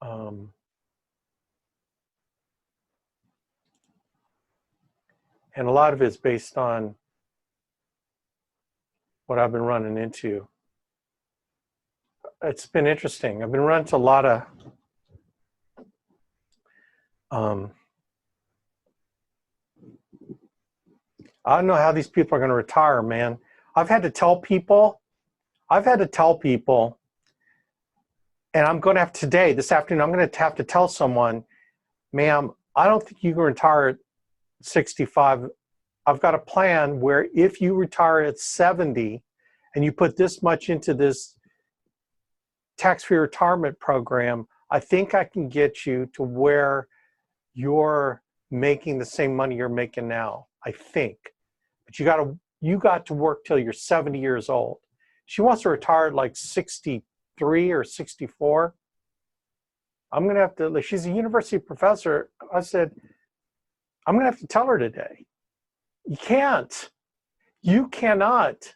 And a lot of it's based on what I've been running into. It's been interesting. I've been running to a lot of I don't know how these people are going to retire, man. I've had to tell people, and I'm going to have this afternoon, I'm going to have to tell someone, ma'am, I don't think you can retire at 65. I've got a plan where if you retire at 70 and you put this much into this tax-free retirement program, I think I can get you to where you're making the same money you're making now, I think. But you got to work till you're 70 years old. She wants to retire at like 63 or 64. I'm going to have to, she's a university professor. I said, I'm going to have to tell her today. You can't. You cannot.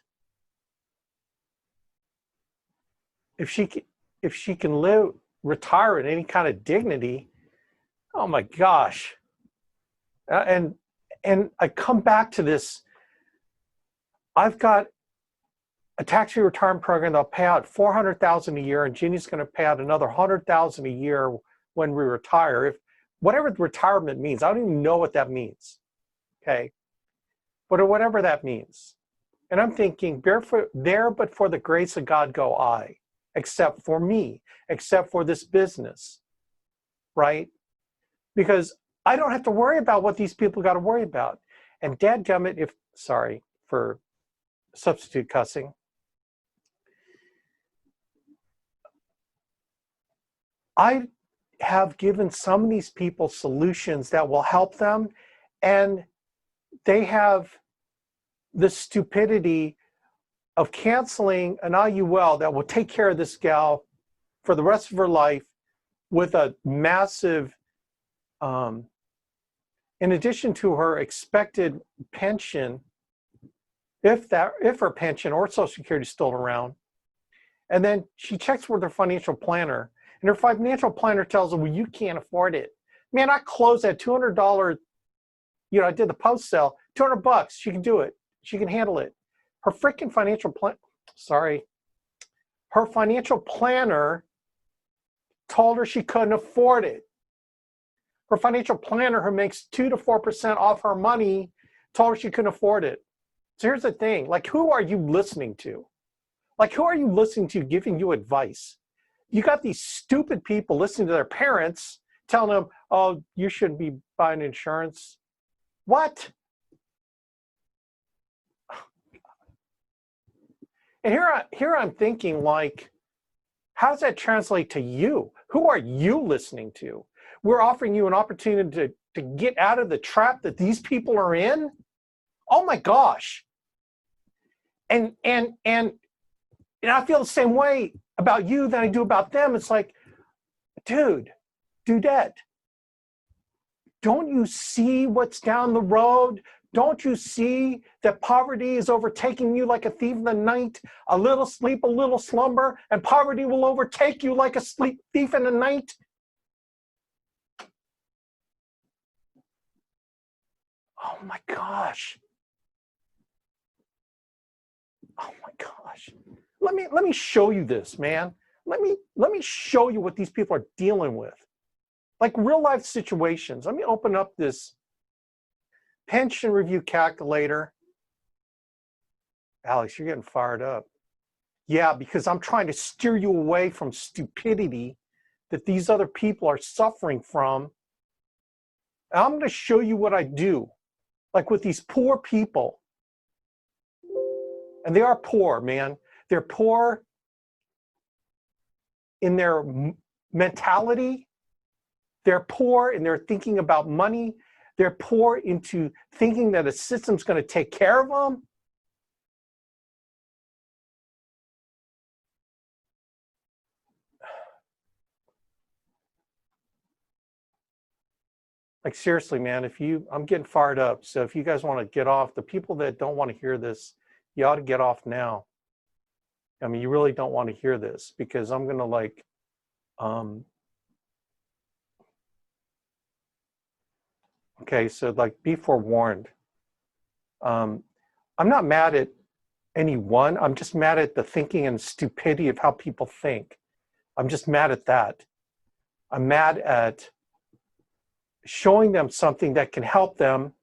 If she can retire in any kind of dignity, oh my gosh. And I come back to this. I've got a tax-free retirement program that'll pay out $400,000 a year, and Ginny's going to pay out another $100,000 a year when we retire. If whatever retirement means, I don't even know what that means. Okay, but whatever that means. And I'm thinking, there but for the grace of God go I, except for me, except for this business, right? Because I don't have to worry about what these people got to worry about. And dadgummit, sorry for substitute cussing, I have given some of these people solutions that will help them, and they have the stupidity of canceling an IUL that will take care of this gal for the rest of her life with a massive, in addition to her expected pension, if her pension or Social Security is still around. And then she checks with her financial planner, and her financial planner tells her, well, you can't afford it. Man, I closed that $200, I did the post sale, $200, she can do it. She can handle it. Her freaking her financial planner told her she couldn't afford it. Her financial planner, who makes 2 to 4% off her money, told her she couldn't afford it. So here's the thing, like, who are you listening to? Like, who are you listening to giving you advice? You got these stupid people listening to their parents, telling them, oh, you shouldn't be buying insurance. What? And here I'm thinking, like, how does that translate to you? Who are you listening to? We're offering you an opportunity to get out of the trap that these people are in. Oh my gosh. And I feel the same way about you than I do about them. It's like, dude, dudette, don't you see what's down the road? Don't you see that poverty is overtaking you like a thief in the night? A little sleep, a little slumber, and poverty will overtake you like a thief in the night. Oh my gosh. Oh my gosh. Let me show you this, man. Let me show you what these people are dealing with. Like real life situations. Let me open up this pension review calculator. Alex, you're getting fired up. Yeah, because I'm trying to steer you away from stupidity that these other people are suffering from. And I'm going to show you what I do, like with these poor people. And they are poor, man. They're poor in their mentality. They're poor in their thinking about money. They're poor into thinking that a system's going to take care of them. Like seriously, man, I'm getting fired up. So if you guys want to get off, the people that don't want to hear this, you ought to get off now. I mean, you really don't want to hear this, because I'm going to Okay, so like be forewarned. I'm not mad at anyone. I'm just mad at the thinking and stupidity of how people think. I'm just mad at that. I'm mad at showing them something that can help them.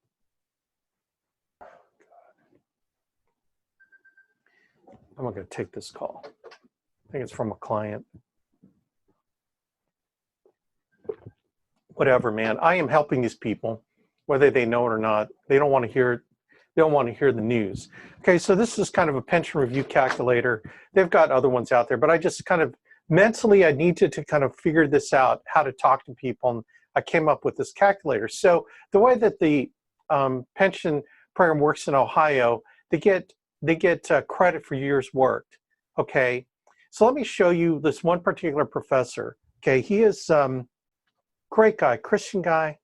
I'm not going to take this call. I think it's from a client. Whatever, man. I am helping these people, whether they know it or not. They don't want to hear it. They don't want to hear the news. Okay, so this is kind of a pension review calculator. They've got other ones out there, but I just kind of mentally, I needed to kind of figure this out, how to talk to people, and I came up with this calculator. So the way that the pension program works in Ohio, they get credit for years worked. Okay, so let me show you this one particular professor. Okay, he is great guy, Christian guy,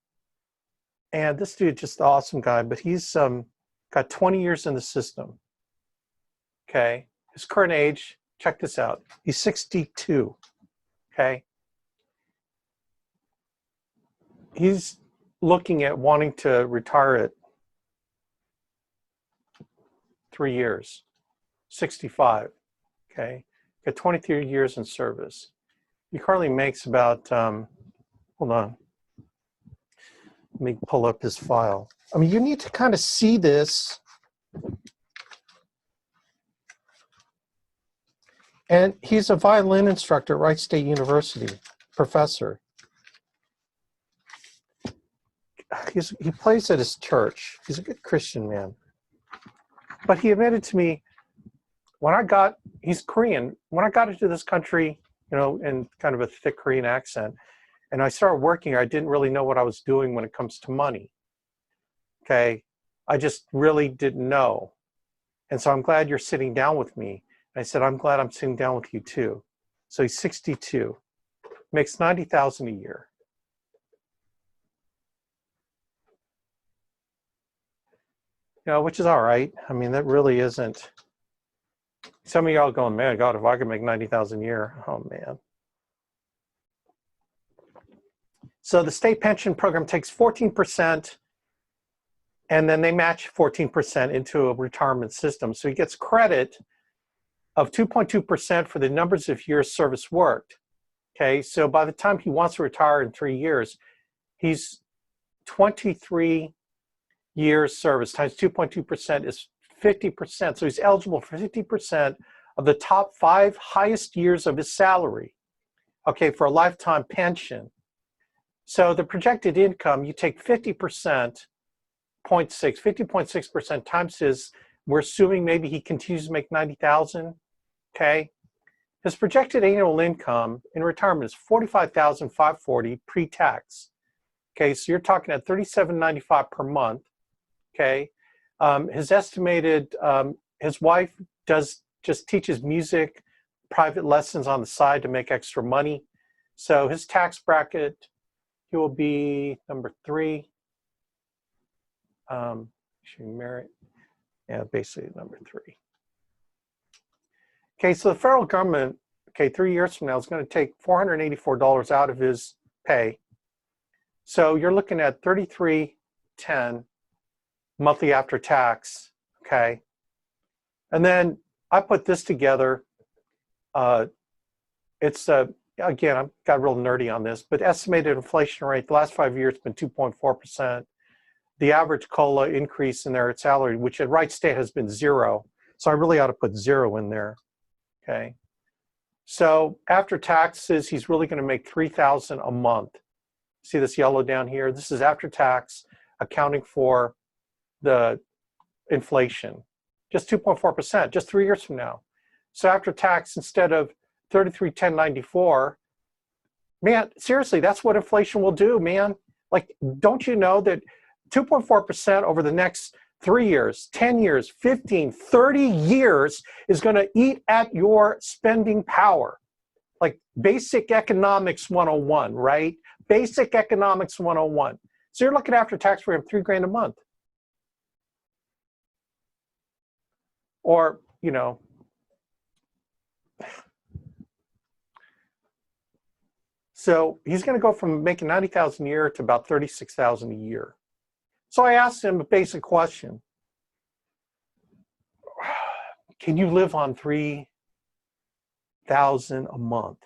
and this dude just an awesome guy. But he's got 20 years in the system. Okay, his current age. Check this out. He's 62. Okay, he's looking at wanting to retire at 3 years. 65. Okay, got 23 years in service. He currently makes about. Hold on. Let me pull up his file. I mean, you need to kind of see this. And he's a violin instructor at Wright State University, professor. He plays at his church. He's a good Christian man. But he admitted to me, he's Korean. When I got into this country, you know, in kind of a thick Korean accent, and I started working, I didn't really know what I was doing when it comes to money. Okay, I just really didn't know. And so I'm glad you're sitting down with me. And I said, I'm glad I'm sitting down with you too. So he's 62, makes $90,000 a year. You know, which is all right. I mean, that really isn't. Some of y'all going, man, God, if I could make 90,000 a year, oh man. So the state pension program takes 14%, and then they match 14% into a retirement system. So he gets credit of 2.2% for the numbers of years service worked. Okay, so by the time he wants to retire in 3 years, he's 23 years service times 2.2% is 50%. So he's eligible for 50% of the top 5 highest years of his salary, okay, for a lifetime pension. So the projected income, you take 50%, 50.6% times his, we're assuming maybe he continues to make 90,000, okay? His projected annual income in retirement is $45,540 pre-tax. Okay, so you're talking at $37.95 per month. Okay, his estimated, his wife just teaches music, private lessons on the side to make extra money. So his tax bracket, he will be number 3. She married, yeah, basically number 3. Okay, so the federal government, okay, 3 years from now is going to take $484 out of his pay. So you're looking at $33.10 monthly after tax, okay? And then I put this together. It's, again, I've got real nerdy on this, but estimated inflation rate, the last 5 years has been 2.4%. The average COLA increase in their salary, which at Wright State has been 0. So I really ought to put 0 in there, okay? So after taxes, he's really gonna make $3,000 a month. See this yellow down here? This is after tax, accounting for the inflation, just 2.4%, just 3 years from now. So after tax, instead of $33,1094, man, seriously, that's what inflation will do, man. Like, don't you know that 2.4% over the next 3 years, 10 years, 15, 30 years is going to eat at your spending power? Like basic economics 101, right? Basic economics 101. So you're looking after tax for him $3,000 a month. Or, you know, so he's going to go from making 90,000 a year to about 36,000 a year. So I asked him a basic question. Can you live on $3,000 a month?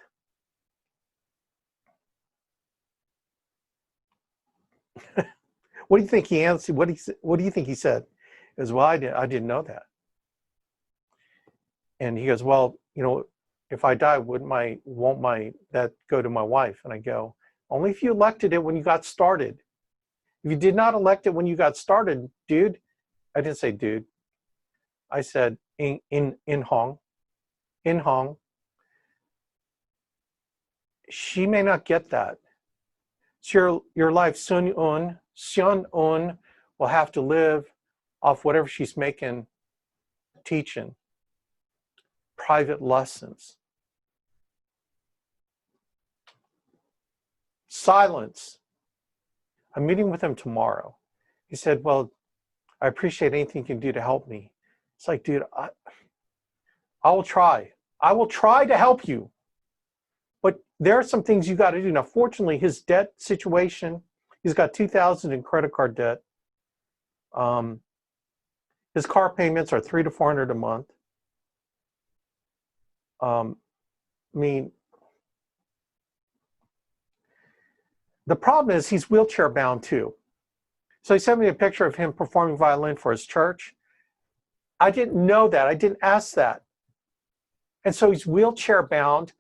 What do you think he answered? What do you think he said? He goes, well, I didn't know that. And he goes, well, you know, if I die, won't that go to my wife? And I go, only if you elected it when you got started. If you did not elect it when you got started, dude, I didn't say dude. I said in Hong, she may not get that. So your life, Sun Un will have to live off whatever she's making teaching. Private lessons. Silence. I'm meeting with him tomorrow. He said, well, I appreciate anything you can do to help me. It's like, dude, I will try. I will try to help you. But there are some things you got to do. Now, fortunately, his debt situation, he's got $2,000 in credit card debt. His car payments are $300 to $400 a month. I mean, the problem is he's wheelchair bound too. So he sent me a picture of him performing violin for his church. I didn't know that. I didn't ask that. And so he's wheelchair bound.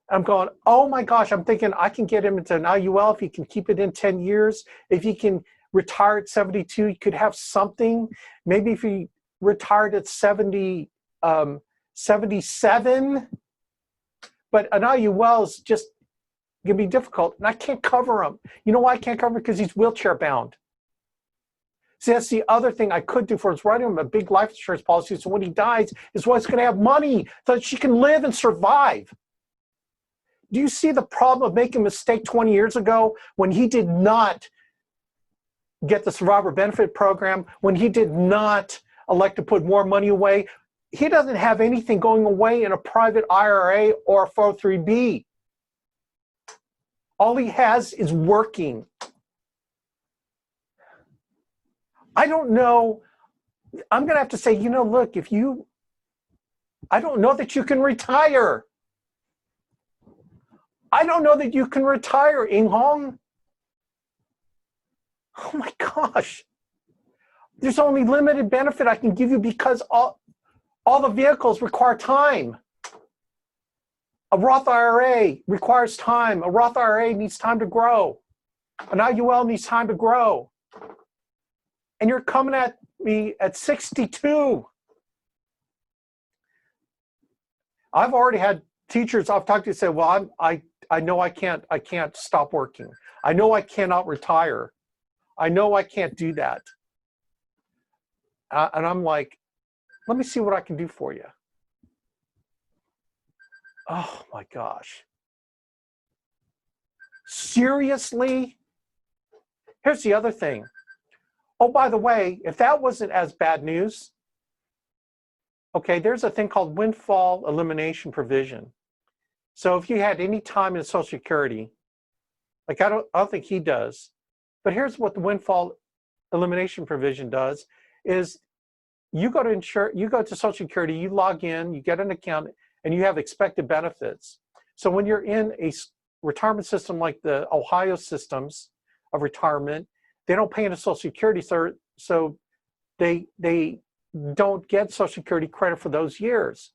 I'm going, oh my gosh, I'm thinking I can get him into an IUL if he can keep it in 10 years. If he can retire at 72, he could have something. Maybe if he retired at 77, but an IUL is just going to be difficult. And I can't cover him. You know why I can't cover him? Because he's wheelchair bound. See, that's the other thing I could do for him, is writing him a big life insurance policy. So when he dies, his wife's going to have money so that she can live and survive. Do you see the problem of making a mistake 20 years ago when he did not get the survivor benefit program, when he did not elect to put more money away? He doesn't have anything going away in a private IRA or a 403B. All he has is working. I don't know. I'm going to have to say, you know, look, I don't know that you can retire. I don't know that you can retire, Ing Hong. Oh my gosh. There's only limited benefit I can give you because all the vehicles require time. A Roth IRA requires time. A Roth IRA needs time to grow. An IUL needs time to grow. And you're coming at me at 62. I've already had teachers I've talked to say, well, I know I can't stop working. I know I cannot retire. I know I can't do that. And I'm like, let me see what I can do for you. Oh my gosh. Seriously? Here's the other thing. Oh, by the way, if that wasn't as bad news, okay, there's a thing called Windfall Elimination provision. So if you had any time in Social Security, like I don't think he does, but here's what the Windfall Elimination provision does is you go to Social Security, you log in, you get an account, and you have expected benefits. So when you're in a retirement system like the Ohio systems of retirement, they don't pay into Social Security, so they don't get Social Security credit for those years.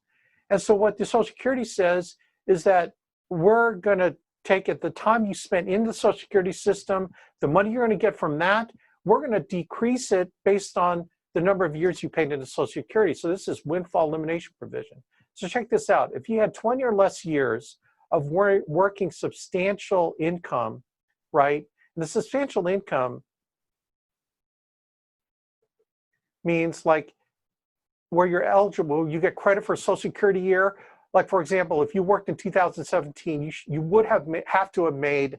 And so what the Social Security says is that we're going to take at the time you spent in the Social Security system, the money you're going to get from that, we're going to decrease it based on the number of years you paid into Social Security. So this is windfall elimination provision. So check this out. If you had 20 or less years of working substantial income, right? And the substantial income means like where you're eligible, you get credit for a Social Security year. Like for example, if you worked in 2017, you would have to have made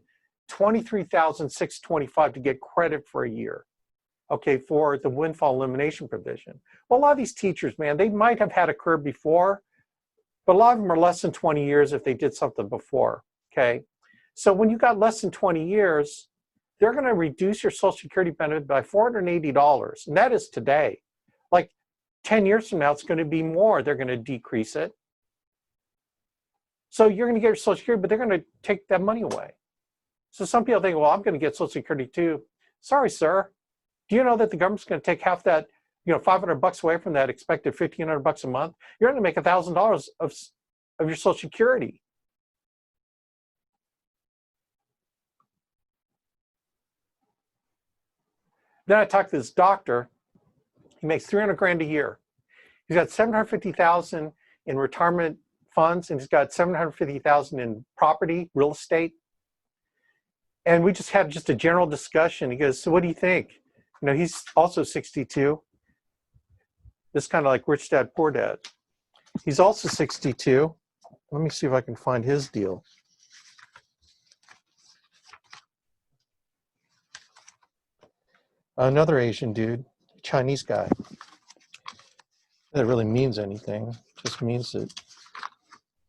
$23,625 to get credit for a year, okay, for the windfall elimination provision. Well, a lot of these teachers, man, they might have had a career before, but a lot of them are less than 20 years if they did something before, okay? So when you got less than 20 years, they're going to reduce your Social Security benefit by $480. And that is today. Like 10 years from now, it's going to be more. They're going to decrease it. So you're going to get your Social Security, but they're going to take that money away. So some people think, well, I'm going to get Social Security too. Sorry, sir. Do you know that the government's going to take half that, $500 away from that expected $1,500 a month? You're going to make $1,000 of your Social Security. Then I talked to this doctor. He makes $300,000 a year. He's got $750,000 in retirement funds, and he's got $750,000 in property, real estate. And we just had a general discussion. He goes, so what do you think? He's also 62. This kind of like Rich Dad, Poor Dad. He's also 62. Let me see if I can find his deal. Another Asian dude, Chinese guy. That really means anything. It just means that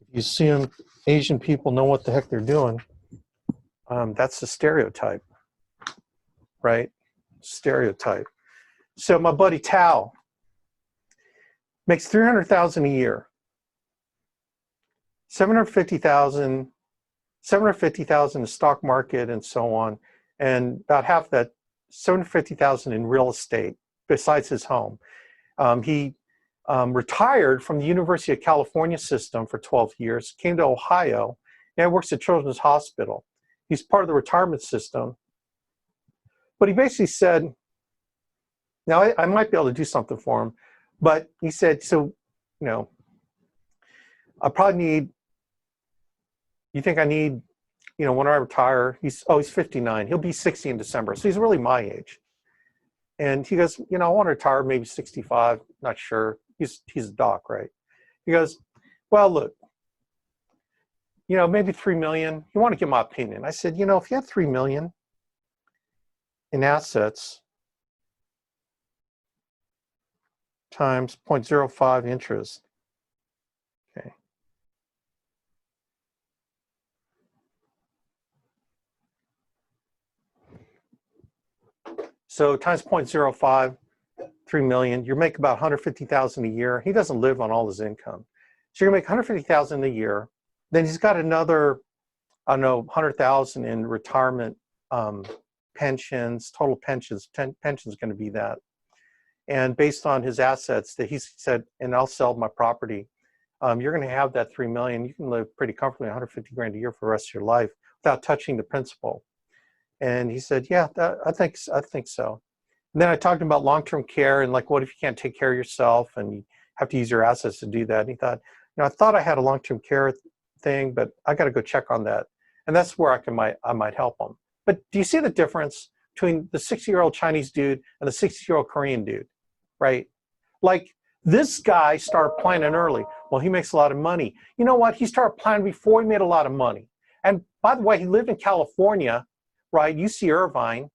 if you see them, Asian people know what the heck they're doing. That's the stereotype, right? Stereotype. So my buddy Tao makes $300,000 a year, $750,000 in the stock market and so on, and about half that, $750,000 in real estate besides his home. He retired from the University of California system for 12 years, came to Ohio, and works at Children's Hospital. He's part of the retirement system. But he basically said, now I might be able to do something for him, but he said, so, I probably need, you think I need, when I retire, he's 59. He'll be 60 in December. So he's really my age. And he goes, I want to retire maybe 65, not sure. He's a doc, right? He goes, well, look, maybe 3 million. You want to get my opinion. I said, if you had 3 million in assets times 0.05 interest, okay. So times 0.05, 3 million, you make about 150,000 a year. He doesn't live on all his income. So you're gonna make 150,000 a year. Then he's got another, 100,000 in retirement pensions, total pensions. Pensions going to be that. And based on his assets that he said, and I'll sell my property, you're going to have that 3 million. You can live pretty comfortably, 150 grand a year for the rest of your life without touching the principal. And he said, yeah, I think so. And then I talked about long-term care and like, what if you can't take care of yourself and you have to use your assets to do that? And he thought, I thought I had a long-term care thing, but I got to go check on that. And that's where I might help him. But do you see the difference between the 60-year-old Chinese dude and the 60-year-old Korean dude, right? Like this guy started planning early. Well, he makes a lot of money. You know what? He started planning before he made a lot of money. And by the way, he lived in California, right? UC Irvine.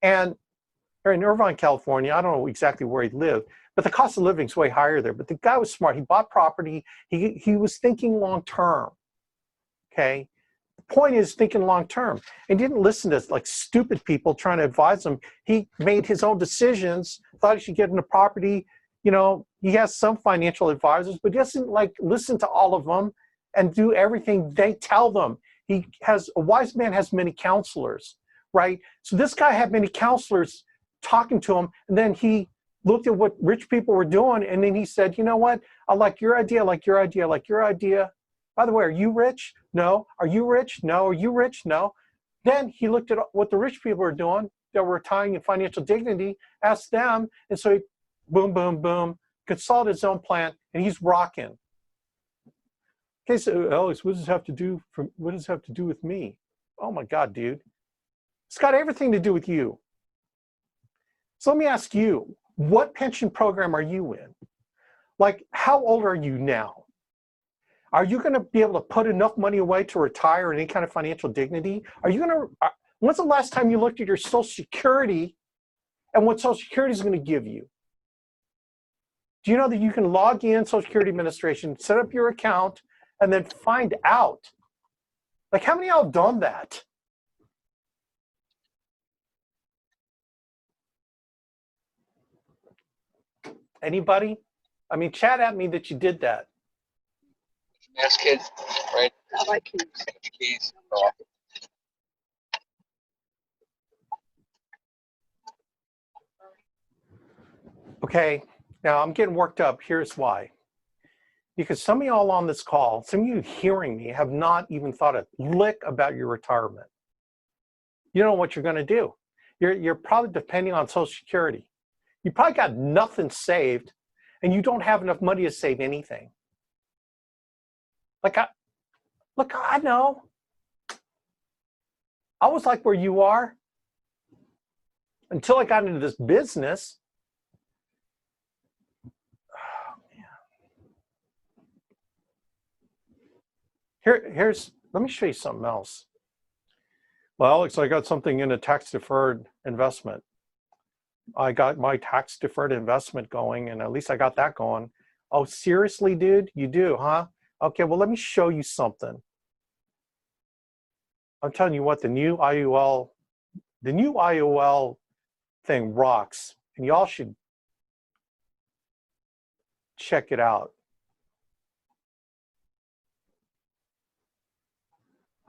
And in Irvine, California, I don't know exactly where he lived, but the cost of living is way higher there. But the guy was smart. He bought property. He was thinking long term, okay? The point is thinking long term. And didn't listen to like stupid people trying to advise him. He made his own decisions, thought he should get into property. He has some financial advisors, but he doesn't like listen to all of them and do everything they tell them. A wise man has many counselors, right? So this guy had many counselors talking to him, and then he looked at what rich people were doing, and then he said, you know what? I like your idea, I like your idea, I like your idea. By the way, are you rich? No. Are you rich? No. Are you rich? No. Then he looked at what the rich people were doing that were retiring in financial dignity, asked them, and so he boom, boom, boom, consolidated his own plan, and he's rocking. Okay, so Alex, what does this have to do with me? Oh my God, dude. It's got everything to do with you. So let me ask you, what pension program are you in? Like, how old are you now? Are you going to be able to put enough money away to retire in any kind of financial dignity? Are you going to, when's the last time you looked at your Social Security and what Social Security is going to give you? Do you know that you can log in Social Security Administration, set up your account, and then find out? Like, how many of y'all have done that? Anybody? I mean, chat at me that you did that. Ask kids, right? I like keys. Keys. Oh. Okay, now I'm getting worked up. Here's why. Because some of y'all on this call, some of you hearing me have not even thought a lick about your retirement. You don't know what you're going to do. You're probably depending on Social Security. You probably got nothing saved, and you don't have enough money to save anything. Look, I know. I was like where you are until I got into this business. Let me show you something else. Well, Alex, I got something in a tax-deferred investment. I got my tax-deferred investment going, and at least I got that going. Oh, seriously, dude? You do, huh? Okay, well, let me show you something. I'm telling you what, the new IUL thing rocks, and y'all should check it out.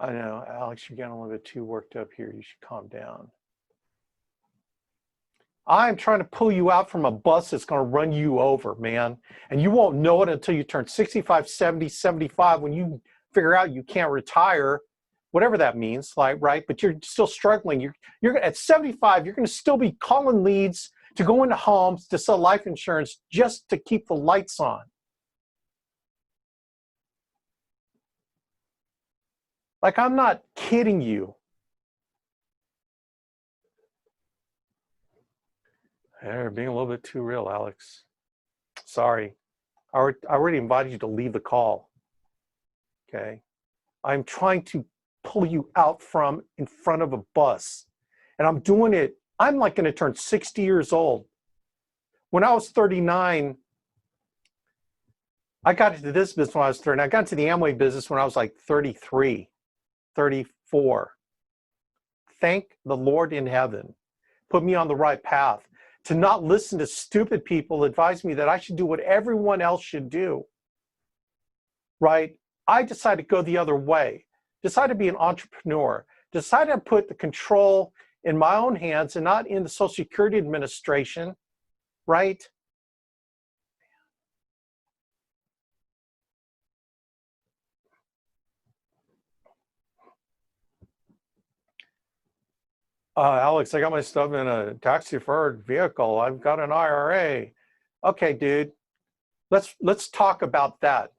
I know, Alex, you're getting a little bit too worked up here. You should calm down. I'm trying to pull you out from a bus that's going to run you over, man. And you won't know it until you turn 65, 70, 75, when you figure out you can't retire, whatever that means, like, right? But you're still struggling. You're at 75, you're going to still be calling leads to go into homes to sell life insurance just to keep the lights on. Like, I'm not kidding you. You're being a little bit too real, Alex. Sorry. I already invited you to leave the call. Okay. I'm trying to pull you out from in front of a bus. And I'm doing it. I'm like going to turn 60 years old. When I was 39, I got into this business when I was 30. I got into the Amway business when I was like 33, 34. Thank the Lord in heaven. Put me on the right path. To not listen to stupid people advise me that I should do what everyone else should do. Right? I decided to go the other way. Decided to be an entrepreneur. Decided to put the control in my own hands and not in the Social Security Administration. Right? Alex, I got my stuff in a tax-deferred vehicle. I've got an IRA. Okay, dude, let's talk about that.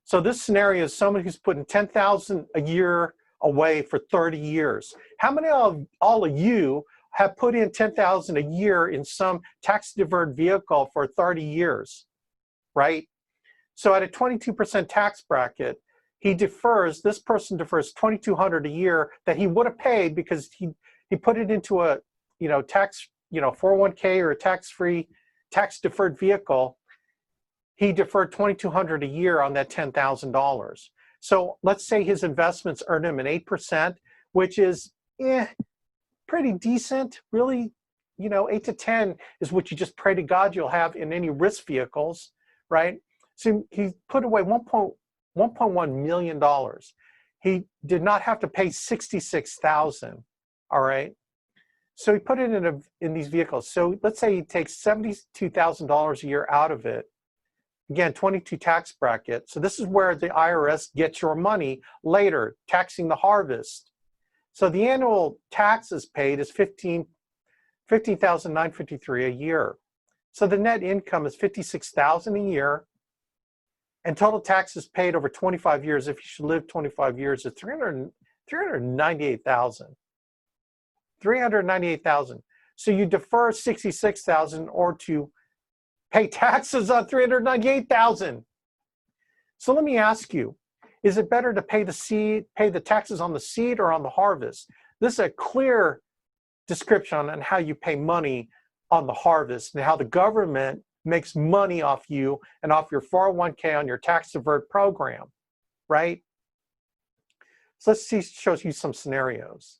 So this scenario is someone who's putting $10,000 a year away for 30 years. How many of all of you have put in $10,000 a year in some tax-deferred vehicle for 30 years, right? So at a 22% tax bracket, this person defers $2,200 a year that he would have paid because he put it into a, tax, 401k or a tax-free, tax-deferred vehicle. He deferred $2,200 a year on that $10,000. So let's say his investments earn him an 8%, which is pretty decent, really. 8 to 10 is what you just pray to God you'll have in any risk vehicles, right? So he put away $1.1 million. He did not have to pay $66,000. All right. So he put it in these vehicles. So let's say he takes $72,000 a year out of it. Again, 22 tax bracket. So this is where the IRS gets your money later, taxing the harvest. So the annual taxes paid is $15,953 a year. So the net income is $56,000 a year. And total taxes paid over 25 years, if you should live 25 years, is $398,000. $398,000. So you defer $66,000 or to pay taxes on $398,000. So let me ask you, is it better to pay the taxes on the seed or on the harvest? This is a clear description on how you pay money on the harvest and how the government makes money off you and off your 401k on your tax divert program, right? So let's show you some scenarios.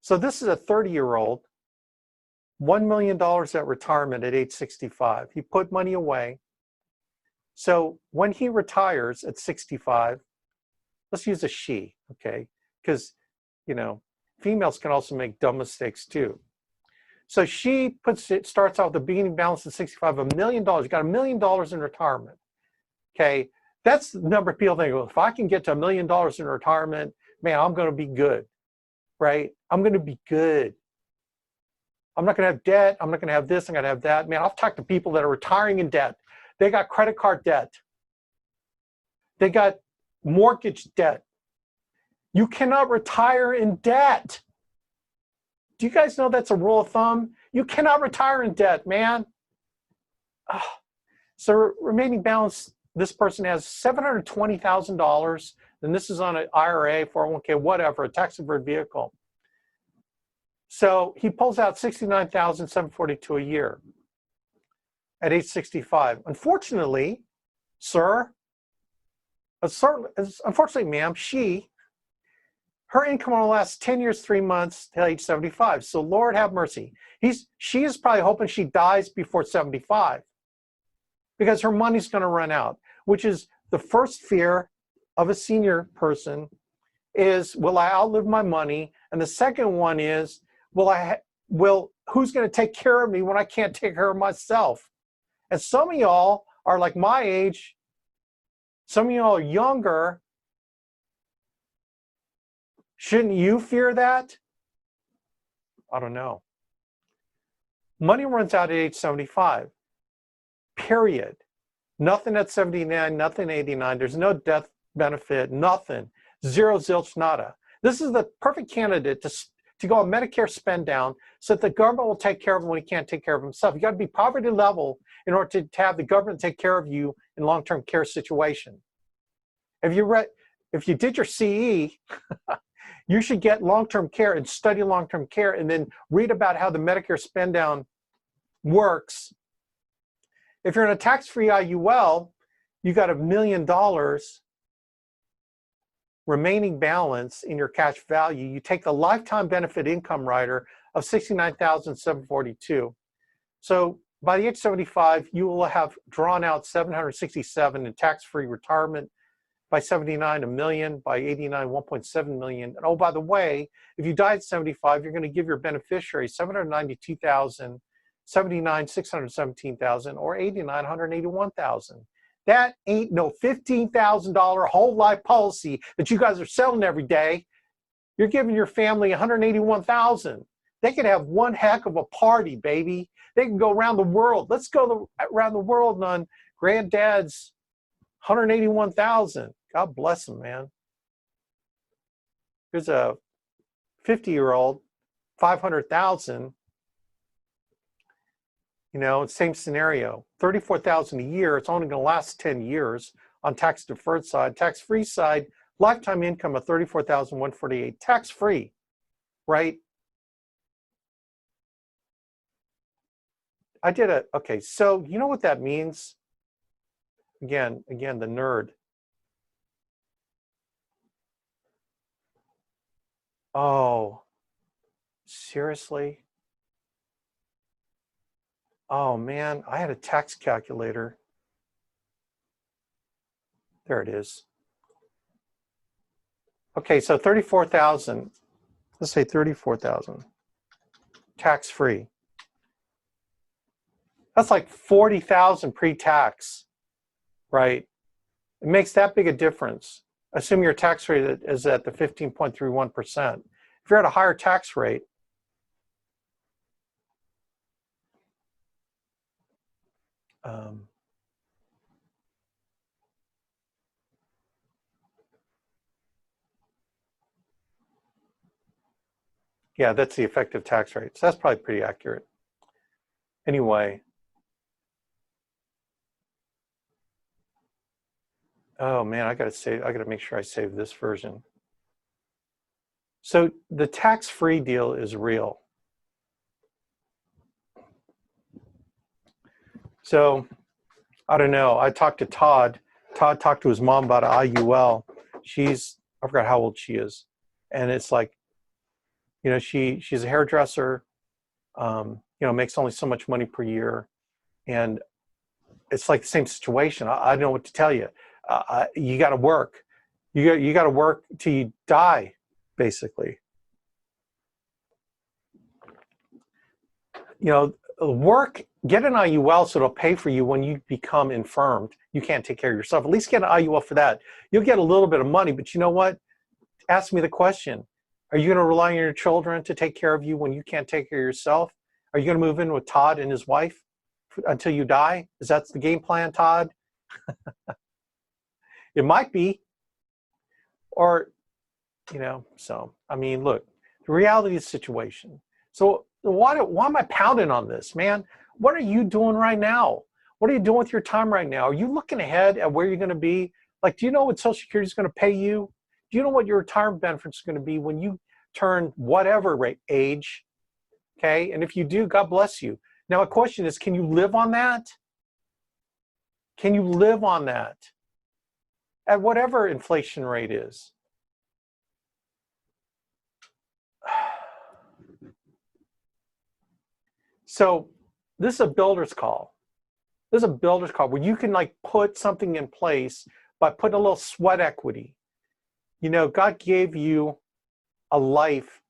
So this is a 30-year-old $1 million at retirement at age 65. He put money away. So when he retires at 65, let's use a she, okay? Because, you know, females can also make dumb mistakes too. So she starts out with a beginning balance at 65, $1 million. You got $1 million in retirement, okay? That's the number of people think, well, if I can get to $1 million in retirement, man, I'm going to be good, right? I'm going to be good. I'm not going to have debt. I'm not going to have this. I'm going to have that. Man, I've talked to people that are retiring in debt. They got credit card debt. They got mortgage debt. You cannot retire in debt. Do you guys know that's a rule of thumb? You cannot retire in debt, man. So remaining balance, this person has $720,000, and this is on an IRA, 401k, whatever, a tax-deferred vehicle. So he pulls out $69,742 a year at age 65. Unfortunately, sir, unfortunately, ma'am, her income will last 10 years, 3 months till age 75. So Lord have mercy. She is probably hoping she dies before 75 because her money's going to run out, which is the first fear of a senior person is, will I outlive my money? And the second one is, who's going to take care of me when I can't take care of myself? And some of y'all are like my age. Some of y'all are younger. Shouldn't you fear that? I don't know. Money runs out at age 75. Period. Nothing at 79, nothing at 89. There's no death benefit, nothing. Zero, zilch, nada. This is the perfect candidate to go on Medicare spend down so that the government will take care of him when he can't take care of himself. You got to be poverty level in order to have the government take care of you in long-term care situation. If you did your CE, you should get long-term care and study long-term care and then read about how the Medicare spend down works. If you're in a tax-free IUL, you got $1 million remaining balance in your cash value. You take the lifetime benefit income rider of $69,742. So by the age 75, you will have drawn out $767 in tax-free retirement. By 79, $1 million. By 89, $1.7 million. And oh, by the way, if you die at 75, you're going to give your beneficiary $792,000, 79, $617,000, or 89, $181,000. That ain't no $15,000 whole life policy that you guys are selling every day. You're giving your family $181,000. They could have one heck of a party, baby. They can go around the world. Let's go around the world on granddad's $181,000. God bless him, man. There's a 50-year-old, $500,000. You know, same scenario, $34,000 a year. It's only going to last 10 years on tax-deferred side. Tax-free side, lifetime income of $34,148, tax-free, right? Okay, so you know what that means? Again, the nerd. Oh, seriously? Oh man, I had a tax calculator. There it is. Okay, so 34,000. Let's say 34,000. Tax-free. That's like 40,000 pre-tax, right? It makes that big a difference. Assume your tax rate is at the 15.31%. If you're at a higher tax rate, yeah, that's the effective tax rate. So that's probably pretty accurate. Anyway. Oh man, I gotta make sure I save this version. So the tax-free deal is real. So I don't know. I talked to Todd. Todd talked to his mom about an IUL. I forgot how old she is. And it's like, you know, she's a hairdresser. You makes only so much money per year. And it's like the same situation. I don't know what to tell you. You got to work. You got to work till you die, basically. Work, get an IUL so it'll pay for you when you become infirmed. You can't take care of yourself. At least get an IUL for that. You'll get a little bit of money, but you know what? Ask me the question. Are you going to rely on your children to take care of you when you can't take care of yourself? Are you going to move in with Todd and his wife until you die? Is that the game plan, Todd? It might be. Or, so, I mean, look, the reality of the situation. So why am I pounding on this, man? What are you doing right now? What are you doing with your time right now? Are you looking ahead at where you're going to be? Like, do you know what Social Security is going to pay you? Do you know what your retirement benefits are going to be when you turn whatever age? Okay, and if you do, God bless you. Now, a question is, can you live on that? Can you live on that at whatever inflation rate is? So this is a builder's call. This is a builder's call where you can put something in place by putting a little sweat equity. God gave you a life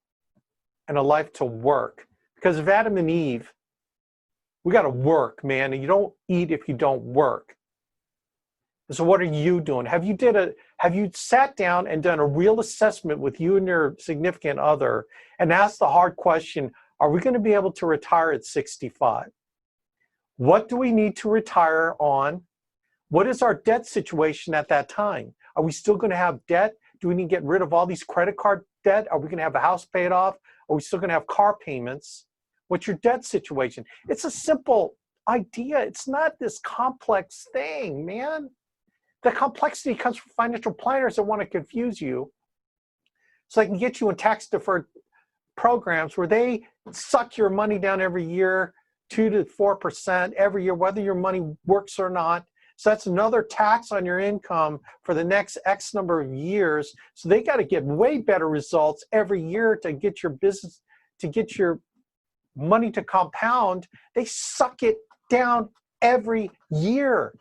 and a life to work. Because of Adam and Eve, we got to work, man. And you don't eat if you don't work. So what are you doing? Have you sat down and done a real assessment with you and your significant other and asked the hard question, are we going to be able to retire at 65? What do we need to retire on? What is our debt situation at that time? Are we still going to have debt? Do we need to get rid of all these credit card debt? Are we going to have the house paid off? Are we still going to have car payments? What's your debt situation? It's a simple idea. It's not this complex thing, man. The complexity comes from financial planners that want to confuse you so they can get you in tax-deferred programs where they suck your money down every year, 2 to 4% every year, whether your money works or not. So that's another tax on your income for the next X number of years. So they got to get way better results every year to get your business, to get your money to compound. They suck it down every year.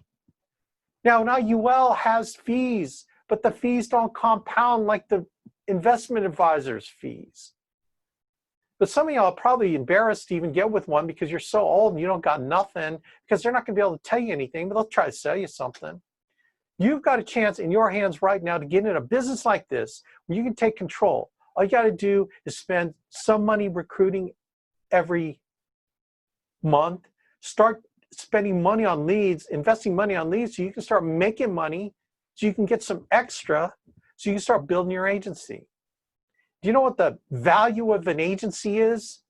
Now, an IUL has fees, but the fees don't compound like the investment advisor's fees. But some of y'all are probably embarrassed to even get with one because you're so old and you don't got nothing, because they're not going to be able to tell you anything, but they'll try to sell you something. You've got a chance in your hands right now to get in a business like this where you can take control. All you got to do is spend some money recruiting every month. Start spending money on leads, investing money on leads so you can start making money, so you can get some extra, so you can start building your agency. Do you know what the value of an agency is?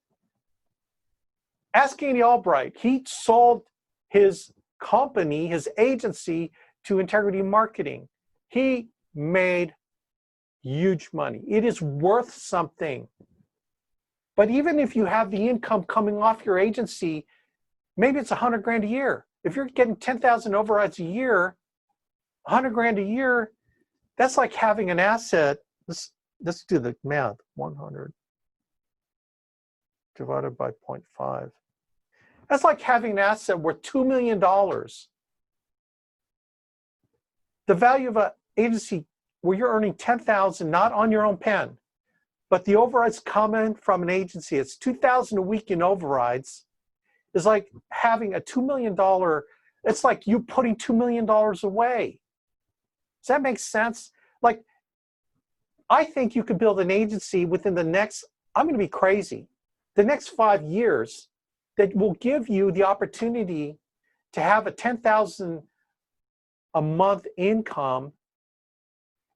Ask Andy Albright. He sold his company, his agency, to Integrity Marketing. He made huge money. It is worth something. But even if you have the income coming off your agency, maybe it's $100,000 a year. If you're getting 10,000 overrides a year, $100,000 a year, that's like having an asset. Let's do the math. 100 divided by 0.5. That's like having an asset worth $2 million. The value of an agency where you're earning 10,000, not on your own pen, but the overrides coming from an agency, it's 2,000 a week in overrides, is like having a $2 million, it's like you putting $2 million away. Does that make sense? Like, I think you could build an agency within the next, I'm going to be crazy, the next 5 years that will give you the opportunity to have a 10,000 a month income.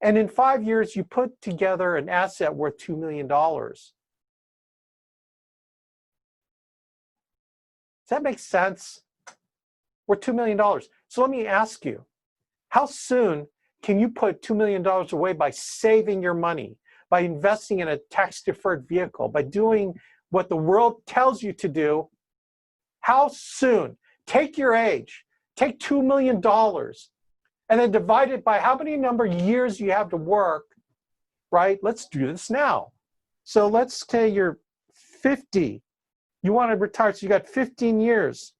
And in 5 years, you put together an asset worth $2 million. Does that make sense? Worth $2 million. So let me ask you, how soon can you put $2 million away by saving your money, by investing in a tax-deferred vehicle, by doing what the world tells you to do? How soon? Take your age, take $2 million, and then divide it by how many number of years you have to work, right? Let's do this now. So let's say you're 50 You want to retire, so you got 15 years.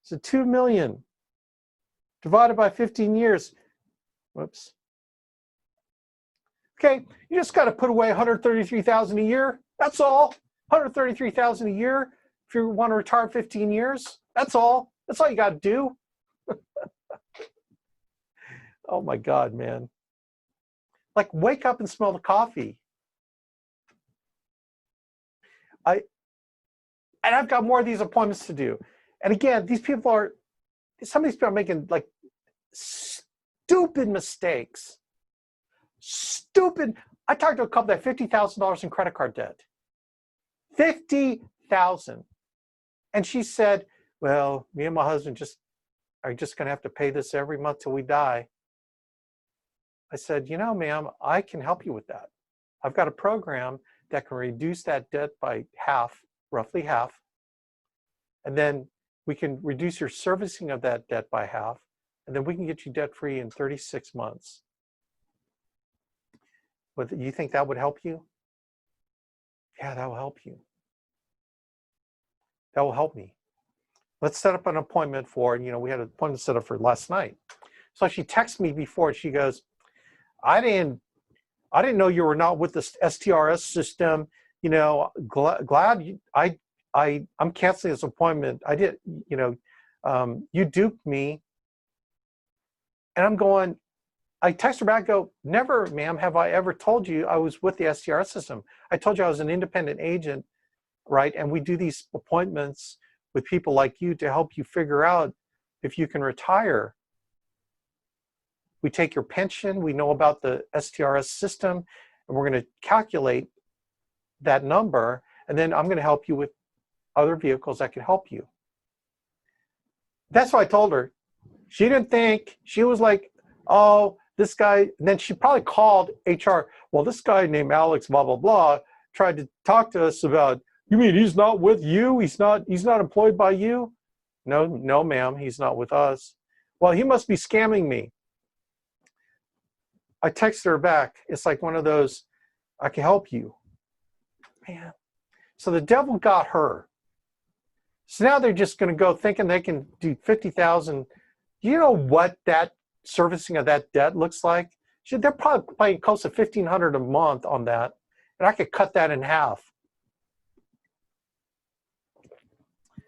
So 2 million divided by 15 years. Whoops. Okay, you just got to put away 133,000 a year. That's all. 133,000 a year if you want to retire 15 years. That's all. That's all you got to do. Oh my God, man. Like, wake up and smell the coffee. I've got more of these appointments to do. And again, some of these people are making like stupid mistakes. Stupid. I talked to a couple that had $50,000 in credit card debt. 50,000. And she said, well, me and my husband are just going to have to pay this every month till we die. I said, you know, ma'am, I can help you with that. I've got a program that can reduce that debt by half, roughly half. And then we can reduce your servicing of that debt by half. And then we can get you debt free in 36 months. But you think that would help you? Yeah, that will help you. That will help me. Let's set up an appointment for, we had an appointment set up for last night. So she texted me before and she goes, I didn't know you were not with the STRS system. Glad I'm canceling this appointment. I did, you duped me. And I'm going, I text her back, go, never, ma'am, have I ever told you I was with the STRS system. I told you I was an independent agent, right? And we do these appointments with people like you to help you figure out if you can retire. We take your pension, we know about the STRS system, and we're going to calculate that number, and then I'm going to help you with other vehicles that can help you. That's what I told her. She didn't think. She was like, oh, this guy, and then she probably called HR. Well, this guy named Alex, blah, blah, blah, tried to talk to us about, you mean he's not with you? He's not employed by you? No, ma'am, he's not with us. Well, he must be scamming me. I texted her back. It's like one of those, I can help you. Man. So the devil got her. So now they're just going to go thinking they can do 50,000. You know what that servicing of that debt looks like? They're probably paying close to $1,500 a month on that. And I could cut that in half.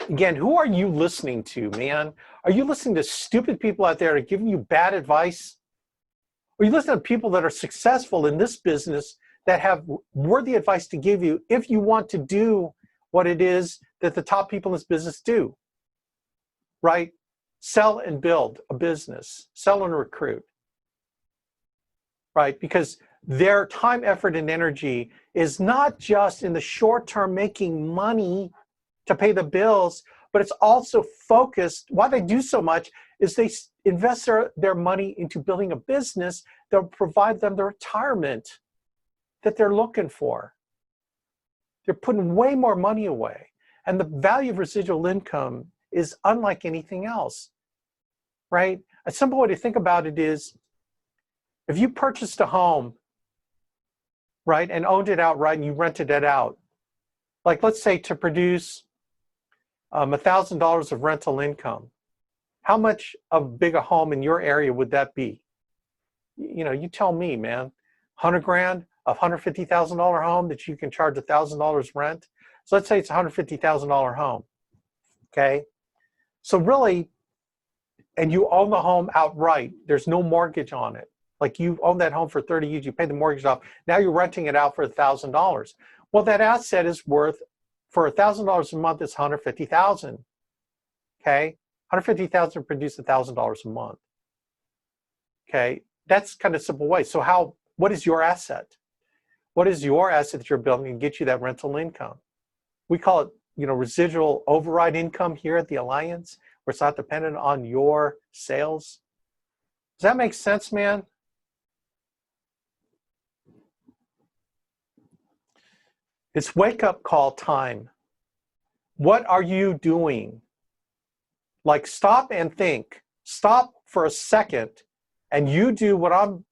Again, who are you listening to, man? Are you listening to stupid people out there that are giving you bad advice? Or are you listening to people that are successful in this business that have worthy advice to give you if you want to do what it is that the top people in this business do, right? Sell and build a business, sell and recruit, right? Because their time, effort, and energy is not just in the short term making money to pay the bills, but it's also focused. Why they do so much is they invest their money into building a business that will provide them the retirement that they're looking for. They're putting way more money away. And the value of residual income is unlike anything else, right? A simple way to think about it is, if you purchased a home, right, and owned it outright and you rented it out, like let's say to produce $1,000 of rental income, how much of big a home in your area would that be? You tell me, man. 100 grand, a $150,000 home that you can charge $1,000 rent. So let's say it's a $150,000 home, okay? So really, and you own the home outright. There's no mortgage on it. Like you own that home for 30 years, you pay the mortgage off. Now you're renting it out for $1,000. Well, that asset is worth, for $1,000 a month, it's $150,000, okay? $150,000 produce $1,000 a month, okay? That's kind of a simple way. So what is your asset? What is your asset that you're building and get you that rental income? We call it, residual override income here at the Alliance, where it's not dependent on your sales. Does that make sense, man? It's wake-up call time. What are you doing? Like, stop and think. Stop for a second, and you do what I'm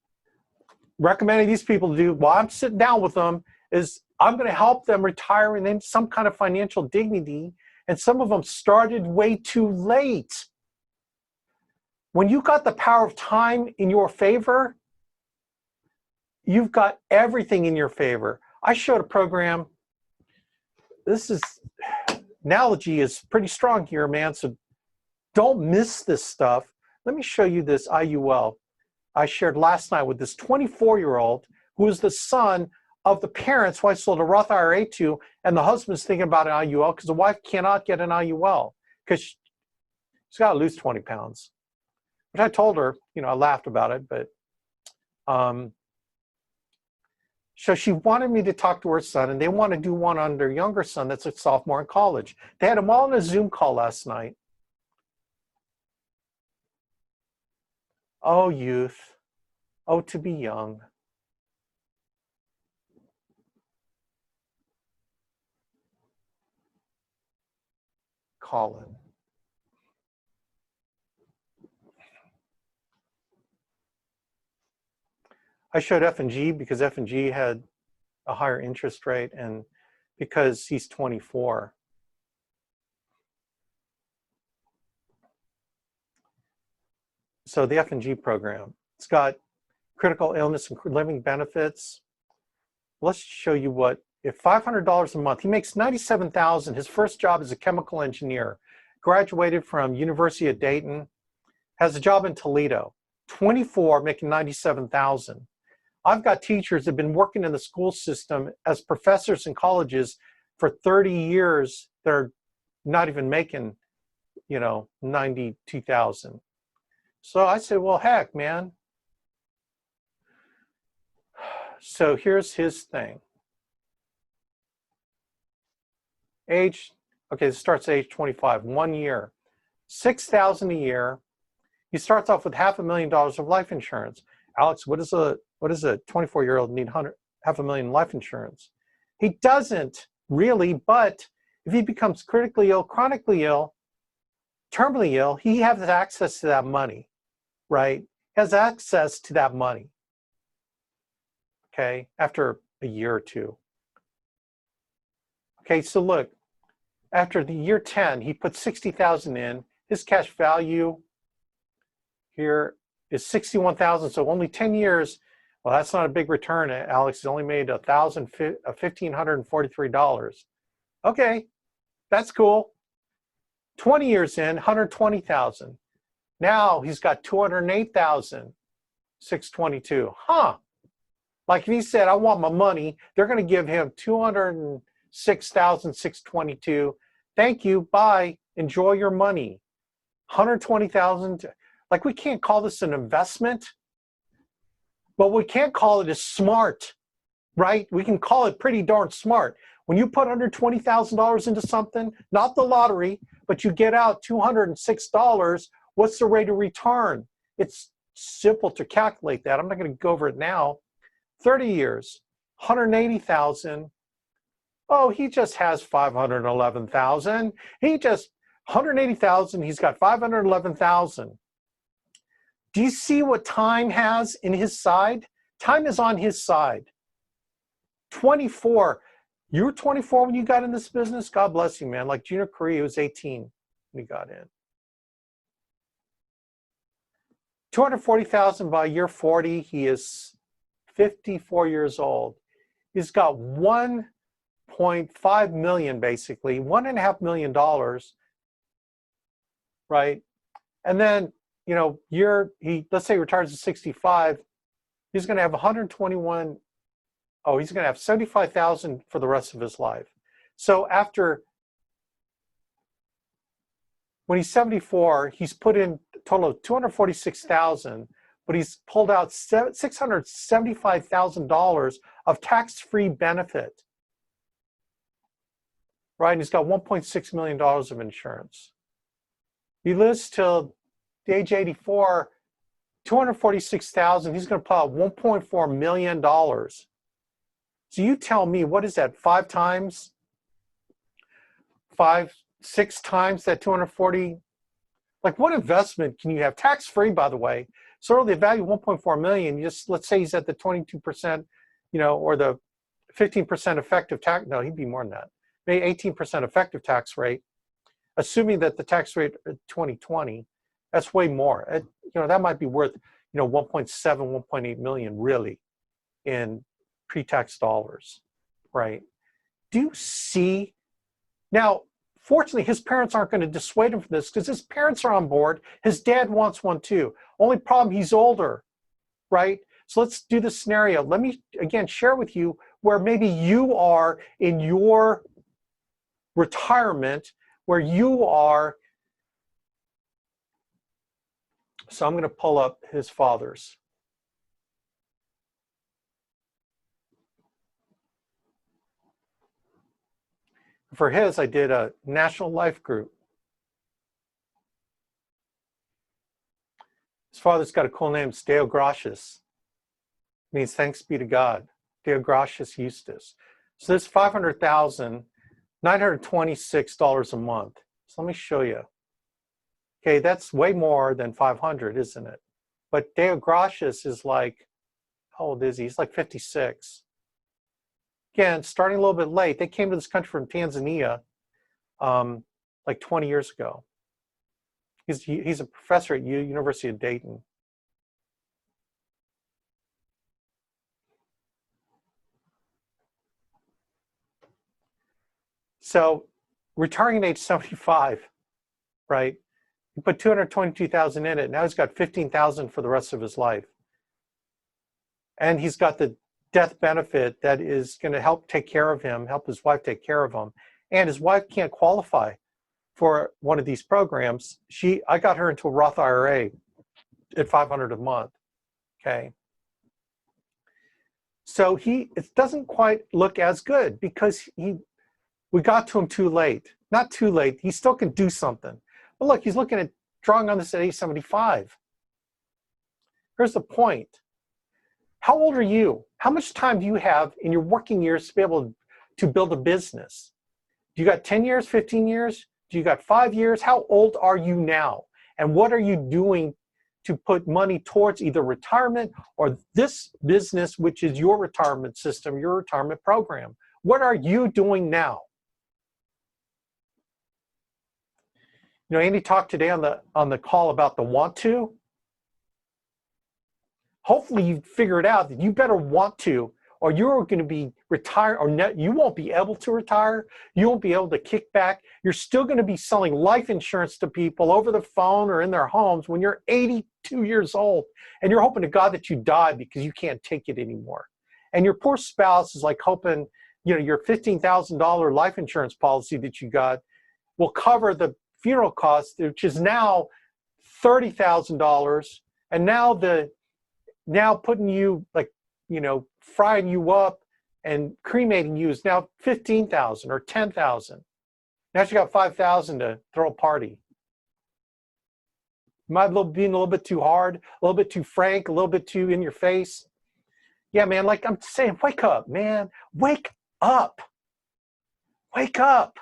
recommending these people to do while I'm sitting down with them, is I'm going to help them retire and then some kind of financial dignity. And some of them started way too late. When you got the power of time in your favor, you've got everything in your favor. I showed a program. This is, analogy is pretty strong here, man. So don't miss this stuff. Let me show you this IUL I shared last night with this 24-year-old who is the son of the parents who I sold a Roth IRA to, and the husband's thinking about an IUL because the wife cannot get an IUL because she's got to lose 20 pounds. Which I told her, you know, I laughed about it, but so she wanted me to talk to her son, and they want to do one on their younger son that's a sophomore in college. They had them all on a Zoom call last night. Oh, youth. Oh, to be young. Colin. I showed F&G because F&G had a higher interest rate and because he's 24. So the F&G program, it's got critical illness and living benefits. Let's show you what, if $500 a month, he makes $97,000. His first job is a chemical engineer, graduated from University of Dayton, has a job in Toledo, 24, making $97,000. I've got teachers that have been working in the school system as professors in colleges for 30 years. They're not even making, you know, $92,000. So I said, well, heck, man. So here's his thing. Age, okay, this starts at age 25, 1 year, $6,000 a year. He starts off with $500,000 of life insurance. Alex, what does a 24-year-old need $500,000 life insurance? He doesn't really, but if he becomes critically ill, chronically ill, terminally ill, he has access to that money, right? He has access to that money, okay, after a year or two. Okay, so look, after the year 10, he put $60,000 in. His cash value here is $61,000, so only 10 years. Well, that's not a big return, Alex. He's only made $1,543. Okay, that's cool. 20 years in, $120,000. Now he's got $208,622. Huh? Like if he said, I want my money, they're going to give him $206,622. Thank you. Bye. Enjoy your money. $120,000. Like we can't call this an investment, but we can't call it as smart, right? We can call it pretty darn smart. When you put $120,000 into something, not the lottery, but you get out $206, what's the rate of return? It's simple to calculate that. I'm not going to go over it now. 30 years, $180,000. Oh, he just has $511,000. He just, $180,000, he's got $511,000. Do you see what time has in his side? Time is on his side. 24. You were 24 when you got in this business? God bless you, man. Like Junior Korea was 18 when he got in. $240,000 by year 40. He is 54 years old. He's got $1.5 million, basically, $1.5 million, right? And then, you know, let's say he retires at 65, he's going to have 121. Oh, he's going to have 75,000 for the rest of his life. So when he's 74, he's put in a total of 246,000, but he's pulled out $675,000 of tax-free benefit, right? And he's got $1.6 million of insurance. He lives till the age 84, 246,000. He's going to pull out $1.4 million. So you tell me, what is that? 6 times that 240? Like, what investment can you have tax-free, by the way? So the value of $1.4 million, let's say he's at the 22%, you know, or the 15% effective tax, no, he'd be more than that. Maybe 18% effective tax rate, assuming that the tax rate in 2020, that's way more. That might be worth, 1.7, 1.8 million really in pre-tax dollars, right? Do you see? Now, fortunately, his parents aren't going to dissuade him from this because his parents are on board. His dad wants one too. Only problem, he's older, right? So let's do this scenario. Let me, again, share with you where maybe you are in your retirement, where you are. So I'm going to pull up his father's. For his, I did a National Life Group. His father's got a cool name, it's Deo Gratias. Means thanks be to God. Deo Gratias Eustace. So this $500,926 a month. So let me show you. Okay, that's way more than 500, isn't it? But Deo Gratias is like, how old is he? He's like 56. Again, starting a little bit late. They came to this country from Tanzania like 20 years ago. He's a professor at University of Dayton. So retiring at age 75, right? You put 222,000 in it. Now he's got 15,000 for the rest of his life. And he's got the death benefit that is going to help take care of him, help his wife take care of him. And his wife can't qualify for one of these programs. I got her into a Roth IRA at $500 a month. Okay. So it doesn't quite look as good because we got to him too late. Not too late. He still can do something. But look, he's looking at drawing on this at age 75. Here's the point. How old are you? How much time do you have in your working years to be able to build a business? Do you got 10 years, 15 years? Do you got 5 years? How old are you now? And what are you doing to put money towards either retirement or this business, which is your retirement system, your retirement program? What are you doing now? Andy talked today on the call about the want to. Hopefully you figured out that you better want to, or you're going to be retired, or you won't be able to retire. You won't be able to kick back. You're still going to be selling life insurance to people over the phone or in their homes when you're 82 years old, and you're hoping to God that you die because you can't take it anymore. And your poor spouse is like hoping, your $15,000 life insurance policy that you got will cover the funeral costs, which is now $30,000, and now putting you, frying you up and cremating you is now $15,000 or $10,000. Now you got $5,000 to throw a party. Am I being a little bit too hard, a little bit too frank, a little bit too in your face? Yeah, man, like I'm saying, wake up, man. Wake up. Wake up.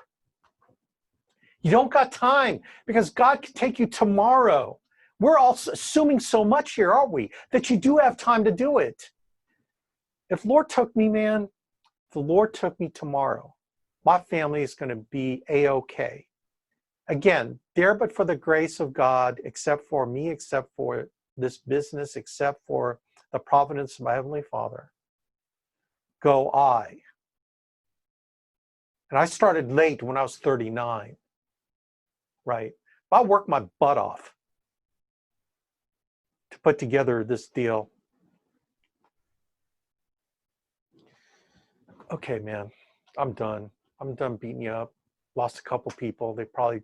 You don't got time because God can take you tomorrow. We're all assuming so much here, aren't we? That you do have time to do it. If the Lord took me, man, if the Lord took me tomorrow, my family is going to be A-okay. Again, there but for the grace of God, except for me, except for this business, except for the providence of my Heavenly Father, go I. And I started late when I was 39, right? I worked my butt off to put together this deal. Okay, man, I'm done. I'm done beating you up. Lost a couple people. They probably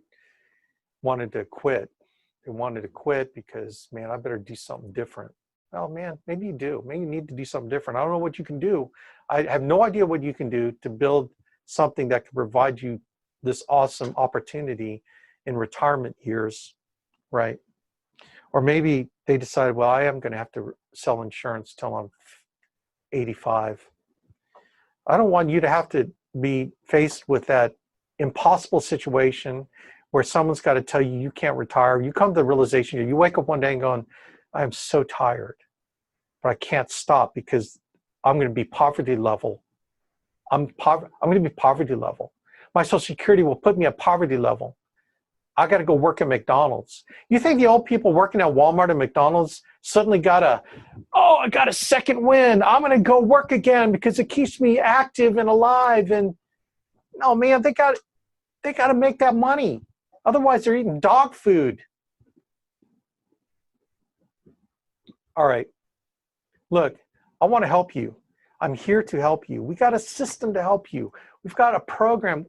wanted to quit. They wanted to quit because, man, I better do something different. Well, man, maybe you do. Maybe you need to do something different. I don't know what you can do. I have no idea what you can do to build something that can provide you this awesome opportunity in retirement years, right? Or maybe they decided, well, I am going to have to sell insurance till I'm 85. I don't want you to have to be faced with that impossible situation where someone's got to tell you you can't retire. You come to the realization, you wake up one day and going, I am so tired, but I can't stop because I'm going to be poverty level I'm going to be poverty level. My Social Security will put me at poverty level. I got to go work at McDonald's. You think the old people working at Walmart and McDonald's suddenly I got a second win. I'm going to go work again because it keeps me active and alive. And no, man, they got to make that money. Otherwise, they're eating dog food. All right. Look, I want to help you. I'm here to help you. We got a system to help you. We've got a program.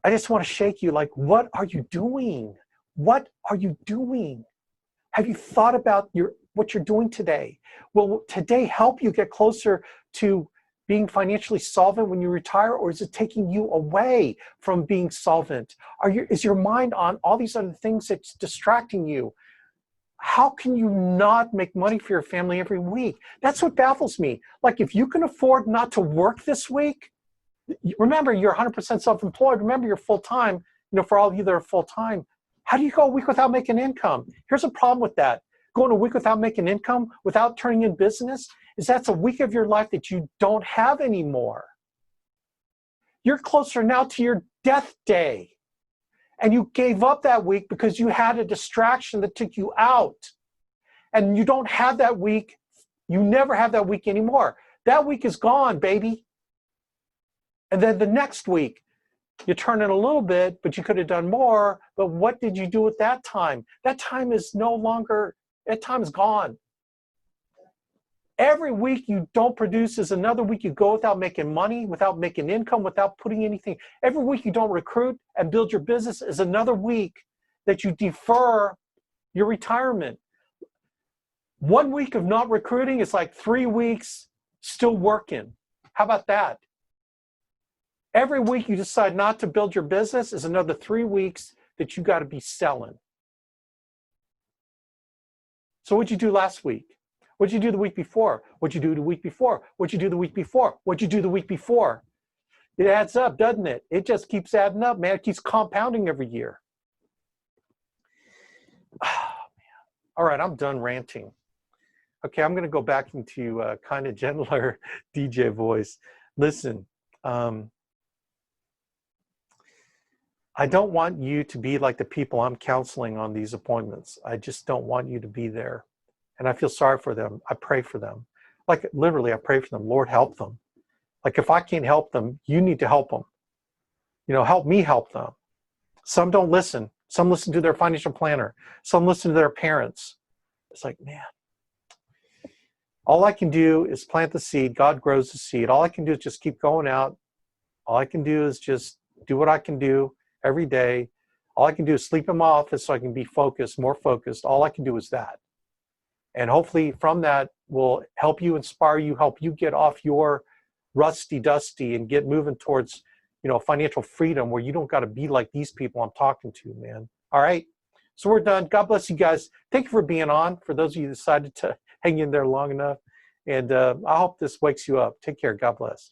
I just want to shake you like, what are you doing? What are you doing? Have you thought about what you're doing today? Will today help you get closer to being financially solvent when you retire, or is it taking you away from being solvent? Is your mind on all these other things that's distracting you? How can you not make money for your family every week? That's what baffles me. Like, if you can afford not to work this week, remember, you're 100% self-employed. Remember, you're full-time. For all of you that are full-time, how do you go a week without making income? Here's a problem with that. Going a week without making income, without turning in business, that's a week of your life that you don't have anymore. You're closer now to your death day. And you gave up that week because you had a distraction that took you out. And you don't have that week. You never have that week anymore. That week is gone, baby. And then the next week, you turn in a little bit, but you could have done more. But what did you do with that time? That time is that time is gone. Every week you don't produce is another week you go without making money, without making income, without putting anything. Every week you don't recruit and build your business is another week that you defer your retirement. 1 week of not recruiting is like 3 weeks still working. How about that? Every week you decide not to build your business is another 3 weeks that you got to be selling. So what'd you do last week? What'd you do the week before? What'd you do the week before? What'd you do the week before? What'd you do the week before? It adds up, doesn't it? It just keeps adding up, man. It keeps compounding every year. Oh, man. All right, I'm done ranting. Okay, I'm going to go back into kind of gentler DJ voice. Listen, I don't want you to be like the people I'm counseling on these appointments. I just don't want you to be there. And I feel sorry for them. I pray for them. Like, literally, I pray for them. Lord, help them. Like, if I can't help them, you need to help them. Help me help them. Some don't listen. Some listen to their financial planner. Some listen to their parents. It's like, man, all I can do is plant the seed. God grows the seed. All I can do is just keep going out. All I can do is just do what I can do every day. All I can do is sleep in my office so I can be focused, more focused. All I can do is that. And hopefully from that will help you, inspire you, help you get off your rusty dusty and get moving towards, financial freedom where you don't got to be like these people I'm talking to, man. All right. So we're done. God bless you guys. Thank you for being on. For those of you who decided to hang in there long enough. And I hope this wakes you up. Take care. God bless.